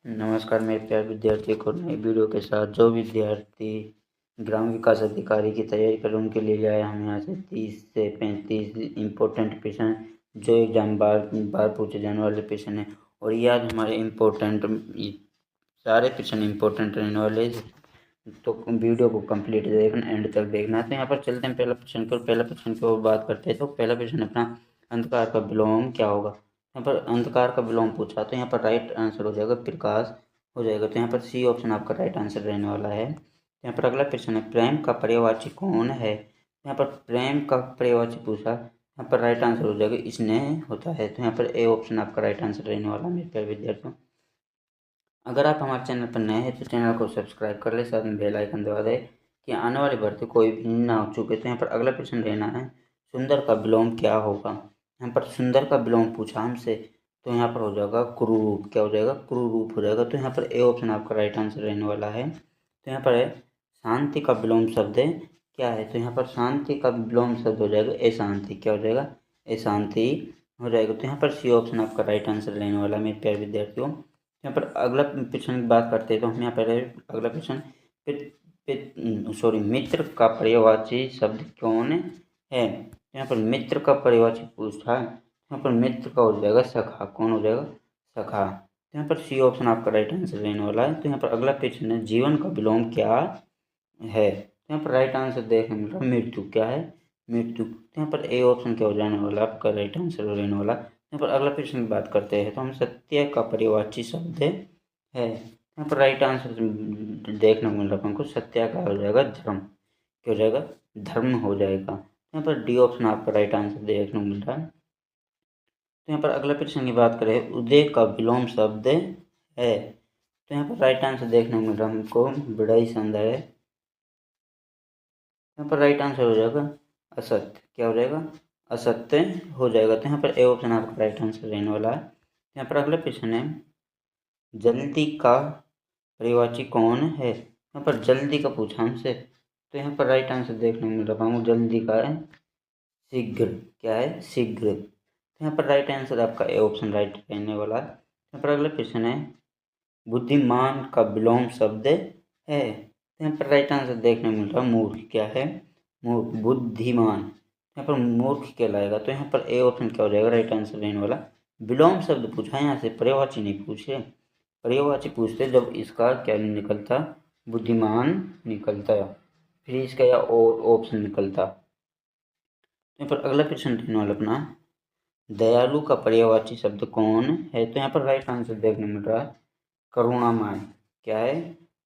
नमस्कार मेरे प्यारे विद्यार्थी को नई वीडियो के साथ। जो विद्यार्थी ग्राम विकास अधिकारी की तैयारी कर उनके लिए लाए हम यहाँ से 30 से 35 इम्पोर्टेंट क्वेश्चन जो एग्जाम बार बार पूछे जाने वाले क्वेश्चन हैं। और ये आज हमारे सारे क्वेश्चन इम्पोर्टेंट रहने वाले, तो वीडियो को कंप्लीट देखना, एंड तक देखना। तो यहाँ पर चलते हैं पहला क्वेश्चन को। पहला क्वेश्चन को बात करते हैं। तो पहला क्वेश्चन अपना, अंधकार का विलोम क्या होगा। यहाँ पर अंधकार का विलोम पूछा, तो यहाँ पर राइट आंसर हो जाएगा प्रकाश हो जाएगा। तो यहाँ पर सी ऑप्शन आपका राइट आंसर रहने वाला है। यहाँ पर अगला क्वेश्चन है, प्रेम का पर्यायवाची कौन है। यहाँ पर प्रेम का पर्यायवाची पूछा, यहाँ पर राइट आंसर हो जाएगा स्नेह होता है। तो यहाँ पर ए ऑप्शन आपका राइट आंसर रहने वाला है मेरे प्यारे विद्यार्थियों। अगर आप हमारे चैनल पर नए हैं तो चैनल को सब्सक्राइब कर ले, साथ में बेल आइकन दबा दे कि आने वाली भर्ती कोई भी ना हो चुके। तो यहाँ पर अगला क्वेश्चन रहना है, सुंदर का विलोम क्या होगा। यहाँ पर सुंदर का विलोम पूछा हमसे, तो यहाँ पर हो जाएगा क्रूरूप। क्या हो जाएगा, क्रूरूप हो जाएगा। तो यहाँ पर ए ऑप्शन आपका राइट आंसर रहने वाला है। तो यहाँ पर है, शांति का विलोम शब्द क्या है। तो यहाँ पर शांति का विलोम शब्द हो जाएगा ए शांति। क्या हो जाएगा, ए शांति हो जाएगा। तो यहाँ पर सी ऑप्शन आपका राइट आंसर रहने वाला है मेरे प्यारे विद्यार्थियों। यहाँ पर अगला क्वेश्चन की बात करते हैं। तो हम यहाँ पर अगला क्वेश्चन, मित्र का पर्यायवाची शब्द कौन है। यहाँ पर मित्र का पर्यायवाची पूछा है, यहाँ पर मित्र का हो जाएगा सखा। कौन हो जाएगा, सखा। तो यहाँ पर सी ऑप्शन आपका राइट आंसर रहने वाला है। तो यहाँ पर अगला क्वेश्चन है, जीवन का विलोम क्या है। तो यहाँ पर राइट आंसर देखने मिल रहा है मृत्यु। क्या है, मृत्यु। तो यहाँ पर ए ऑप्शन क्या हो जाने वाला है, आपका राइट आंसर रहने वाला। यहाँ पर अगला क्वेश्चन की बात करते हैं। तो हम सत्य का पर्यायवाची शब्द है। यहाँ पर राइट आंसर देखने को मिल रहा है हमको, सत्य का हो जाएगा धर्म। क्या हो जाएगा, धर्म हो जाएगा। यहाँ पर डी ऑप्शन आपका राइट आंसर देखने को मिल रहा है। तो यहाँ पर अगला क्वेश्चन की बात करें, उदय का विलोम शब्द है। तो यहाँ पर राइट आंसर देखने को मिल रहा है हमको, बड़ाई शानदार है। यहाँ पर राइट आंसर हो जाएगा असत्य। क्या हो जाएगा, असत्य हो जाएगा। तो यहाँ पर ए ऑप्शन आपका राइट आंसर रहने वाला है। यहाँ पर अगला क्वेश्चन है, जल्दी का पर्यायवाची कौन है। यहाँ पर जल्दी का पूछा हमसे, तो यहाँ पर राइट आंसर देखने को मिल रहा है जल्दी का है शीघ्र। क्या है, शीघ्र। तो यहाँ पर राइट आंसर आपका ए ऑप्शन राइट रहने वाला है। यहाँ पर अगला क्वेश्चन है, बुद्धिमान का विलोम शब्द है। यहाँ पर राइट आंसर देखने को मिल रहा है मूर्ख। क्या है, मूर्ख। बुद्धिमान यहाँ पर मूर्ख कहलाएगा। तो यहाँ पर ए ऑप्शन क्या हो जाएगा, राइट आंसर रहने वाला। विलोम शब्द पूछा, यहाँ से पर्यायवाची नहीं पूछे। पर्यायवाची पूछते जब इसका क्या निकलता, बुद्धिमान निकलता, फिर इसका या और ऑप्शन निकलता। यहाँ पर अगला क्वेश्चन रहने वाला अपना, दयालु का पर्यायवाची शब्द कौन है। तो यहाँ पर राइट आंसर देखने मिल रहा है करुणामय। क्या है,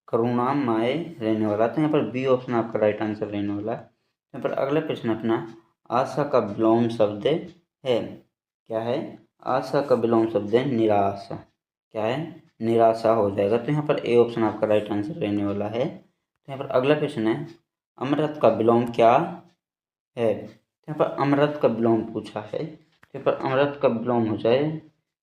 करुणामय रहने वाला। तो यहाँ पर बी ऑप्शन आपका राइट आंसर रहने वाला है। यहाँ पर अगला क्वेश्चन अपना, आशा का विलोम शब्द है। क्या है, आशा का विलोम शब्द है निराशा। क्या है, निराशा हो जाएगा। तो यहाँ पर ए ऑप्शन आपका राइट आंसर रहने वाला है। तो यहाँ पर अगला क्वेश्चन है, अमृत का विलोम क्या है। यहाँ पर अमृत का विलोम पूछा है, तो यहाँ पर अमृत का विलोम हो जाए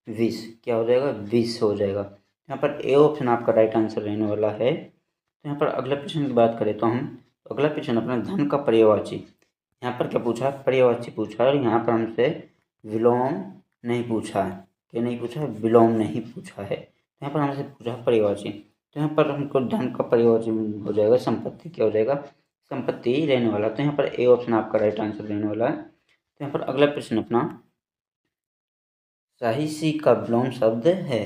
विष। क्या हो जाएगा, विष हो जाएगा। यहाँ पर ए ऑप्शन आपका राइट आंसर रहने वाला है। तो यहाँ पर अगला क्वेश्चन की बात करें तो हम अगला क्वेश्चन अपना, धन का पर्यायवाची। यहाँ पर क्या पूछा, पर्यायवाची पूछा है, और यहाँ पर हमसे विलोम नहीं पूछा है। क्या नहीं पूछा है, विलोम नहीं पूछा है। यहाँ पर हमसे पूछा पर्यायवाची। तो यहाँ पर हमको धन का पर्यायवाची हो जाएगा संपत्ति। क्या हो जाएगा, संपत्ति रहने वाला। तो यहाँ पर ए ऑप्शन आपका राइट आंसर रहने वाला है। तो यहाँ पर अगला प्रश्न अपना, साहिसी का विलोम शब्द है।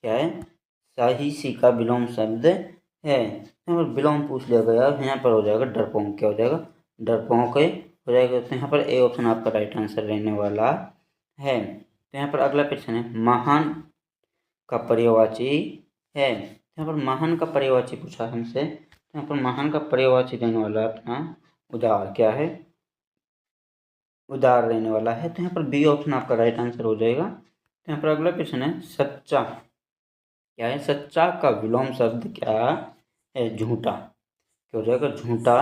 क्या है, साहिसी का विलोम शब्द है। यहाँ पर विलोम पूछ लिया गया, यहाँ पर हो जाएगा डरपोक। क्या हो जाएगा, डरपोक हो जाएगा। तो यहाँ पर ए ऑप्शन आपका राइट आंसर रहने वाला है। तो यहाँ पर अगला प्रश्न है, महान का पर्यायवाची है। यहाँ पर महान का पर्यायवाची पूछा हमसे, तो यहाँ पर महान का पर्यायवाची रहने वाला अपना उदार। क्या है, उदार रहने वाला है। तो यहाँ पर बी ऑप्शन आपका राइट आंसर हो जाएगा। तो यहाँ पर अगला क्वेश्चन है, सच्चा। क्या है, सच्चा का विलोम शब्द क्या है, झूठा। क्या हो जाएगा, झूठा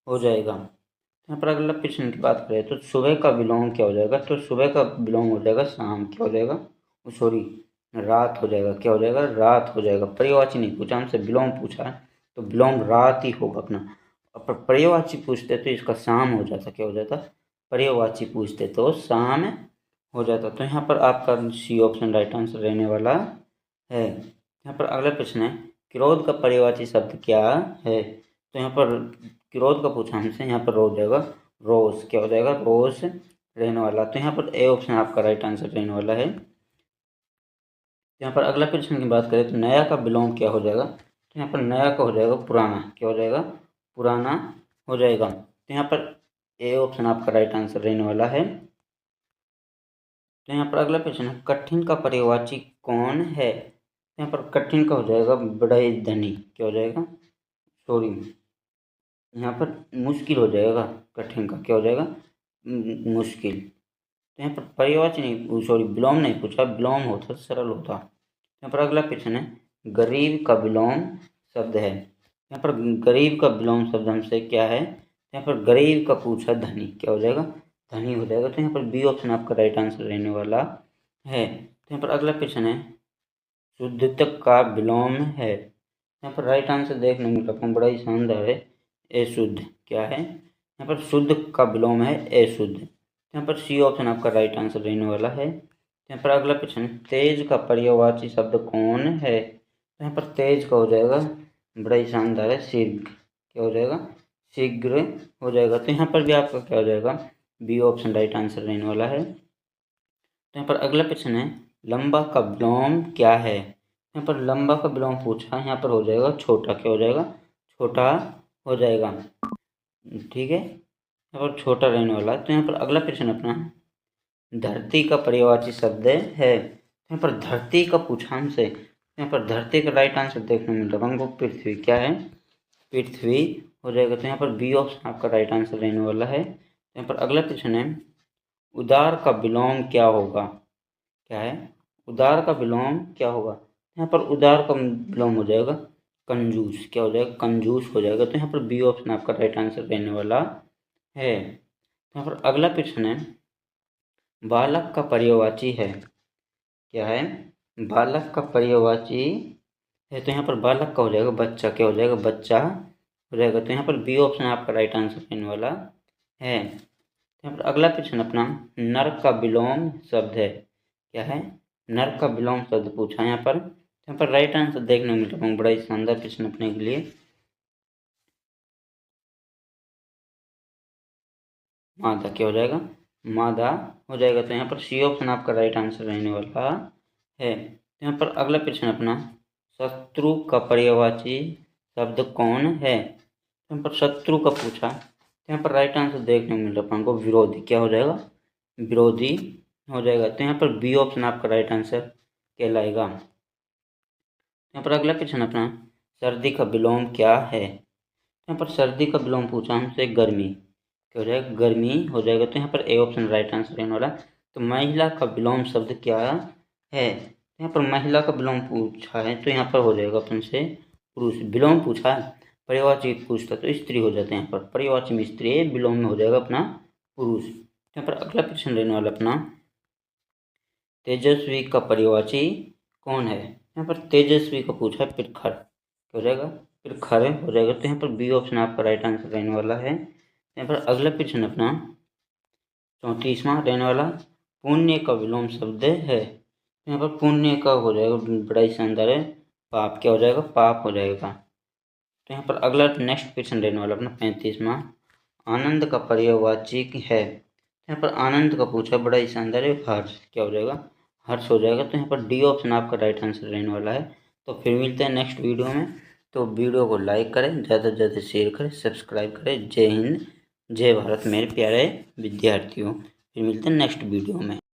हो जाएगा। यहाँ पर अगला क्वेश्चन की बात करें तो सुबह का विलोम क्या हो जाएगा। तो सुबह का विलोम हो जाएगा शाम। क्या हो जाएगा, सॉरी रात हो जाएगा। क्या हो जाएगा, रात हो जाएगा। पर्यायवाची नहीं पूछा हमसे, विलोम पूछा है, तो विलोम रात ही होगा अपना। और पर्यायवाची पूछते तो इसका शाम हो जाता। क्या हो जाता, पर्यायवाची पूछते तो शाम हो जाता। तो यहाँ पर आपका सी ऑप्शन राइट आंसर रहने वाला है। यहाँ पर अगला प्रश्न है, क्रोध का पर्यायवाची शब्द क्या है? तो यहाँ पर क्रोध का पूछा हमसे, यहाँ पर रो जाएगा रोष। क्या हो जाएगा? रोष रहने वाला। तो यहाँ पर ए ऑप्शन आपका राइट आंसर रहने वाला है। यहाँ पर अगला प्रश्न की बात करें तो नया का विलोम क्या हो जाएगा? तो यहाँ पर नया का हो जाएगा पुराना। क्या हो जाएगा? पुराना हो जाएगा। तो यहाँ पर ए ऑप्शन आपका राइट आंसर रहने वाला है। तो यहाँ पर अगला प्रश्न है, कठिन का पर्यायवाची कौन है? यहाँ पर कठिन का हो जाएगा बड़े धनी। क्या हो जाएगा? सॉरी, यहाँ पर मुश्किल हो जाएगा। कठिन का क्या हो जाएगा? मुश्किल। तो यहाँ पर पर्यायवाची नहीं, सॉरी विलोम नहीं पूछा, विलोम होता तो सरल होता। यहाँ पर अगला प्रश्न है, गरीब का विलोम शब्द है। यहाँ पर गरीब का विलोम शब्द हमसे क्या है? यहाँ पर गरीब का पूछा धनी। क्या हो जाएगा? धनी हो जाएगा। तो यहाँ पर बी ऑप्शन आपका राइट आंसर रहने वाला है। तो यहाँ पर अगला प्रश्न है, शुद्धतक का विलोम है। यहाँ पर राइट आंसर देखने में मिला बड़ा ही शानदार है, अशुद्ध। क्या है? यहाँ पर शुद्ध का विलोम है अशुद्ध। यहाँ पर सी ऑप्शन आपका राइट आंसर रहने वाला है। यहाँ पर अगला प्रश्न, तेज का पर्यायवाची शब्द कौन है? यहाँ पर तेज का हो जाएगा बड़ा ही शानदार है शीघ्र। क्या हो जाएगा? शीघ्र हो जाएगा। तो यहाँ पर भी आपका क्या हो जाएगा? बी ऑप्शन राइट आंसर रहने वाला है। तो यहाँ पर अगला प्रश्न है, लंबा का विलोम क्या है? यहाँ पर लंबा का विलोम पूछा, यहाँ पर हो जाएगा छोटा। क्या हो जाएगा? छोटा हो जाएगा। ठीक है, यहाँ पर छोटा रहने वाला है। तो यहाँ पर अगला प्रश्न अपना, धरती का पर्यायवाची शब्द है। यहाँ पर धरती का पूछा हमसे, यहाँ पर धरती का राइट आंसर देखने में मिल रहा है पृथ्वी। क्या है? पृथ्वी हो जाएगा। तो यहाँ पर बी ऑप्शन आपका राइट आंसर रहने वाला है। यहाँ पर अगला प्रश्न है, उदार का विलोम क्या होगा? क्या है? उदार का विलोम क्या होगा? यहाँ पर उदार का विलोम हो जाएगा कंजूस। क्या हो जाएगा? कंजूस हो जाएगा। तो यहाँ पर बी ऑप्शन आपका राइट आंसर रहने वाला है। यहाँ पर अगला प्रश्न है, बालक का पर्यायवाची है। क्या है? बालक का पर्यायवाची है। तो यहाँ पर बालक का हो जाएगा बच्चा। क्या हो जाएगा? बच्चा हो जाएगा। तो यहाँ पर बी ऑप्शन आपका राइट आंसर रहने वाला है। यहाँ पर अगला प्रश्न अपना, नर का विलोम शब्द है। क्या है? नर का विलोम शब्द पूछा यहाँ पर राइट आंसर देखने को मिल रहा हूँ बड़ा ही शानदार प्रश्न अपने के लिए, मादा। क्या हो जाएगा? मादा हो जाएगा। तो यहाँ पर सी ऑप्शन आपका राइट आंसर रहने वाला है। यहाँ पर अगला प्रश्न अपना, शत्रु का पर्यायवाची शब्द कौन है? यहाँ पर शत्रु का पूछा, यहाँ पर राइट आंसर देखने को मिल रहा है हमको विरोधी। क्या हो जाएगा? विरोधी हो जाएगा। तो यहाँ पर बी ऑप्शन आपका राइट आंसर कहलाएगा। यहाँ पर अगला प्रश्न अपना, सर्दी का विलोम क्या है? यहाँ पर सर्दी का विलोम पूछा हमसे गर्मी। क्या हो जाएगा? गर्मी हो जाएगा। तो यहाँ पर ए ऑप्शन राइट आंसर रहने वाला। तो महिला का विलोम शब्द क्या है? यहाँ पर महिला का विलोम पूछा है, तो यहाँ पर हो जाएगा अपन से पुरुष। विलोम पूछा है, पर्यायवाची पूछता तो स्त्री हो जाते हैं। यहाँ पर पर्यायवाची में स्त्री है, विलोम में हो जाएगा अपना पुरुष। यहाँ पर अगला प्रश्न रहने वाला अपना, तेजस्वी का पर्यायवाची कौन है? यहाँ पर तेजस्वी का पूछा है प्रखर। क्या हो जाएगा? प्रखर हो जाएगा। तो यहाँ पर बी ऑप्शन आपका राइट आंसर रहने वाला है। यहाँ पर अगला प्रश्न अपना 34वां रहने वाला, पुण्य का विलोम शब्द है। यहाँ पर पुण्य का हो जाएगा बड़ा ही शानदार है पाप। क्या हो जाएगा? पाप हो जाएगा। तो यहाँ पर अगला नेक्स्ट क्वेश्चन रहने वाला अपना 35वां, आनंद का पर्यायवाची है। यहाँ पर आनंद का पूछा बड़ा ही शानदार है हर्ष। क्या हो जाएगा? हर्ष हो जाएगा। तो यहाँ पर डी ऑप्शन आपका राइट आंसर रहने वाला है। तो फिर मिलते हैं नेक्स्ट वीडियो में। तो वीडियो को लाइक करें, ज़्यादा से ज़्यादा शेयर करें, सब्सक्राइब करें। जय हिंद, जय भारत मेरे प्यारे विद्यार्थियों। फिर मिलते हैं नेक्स्ट वीडियो में।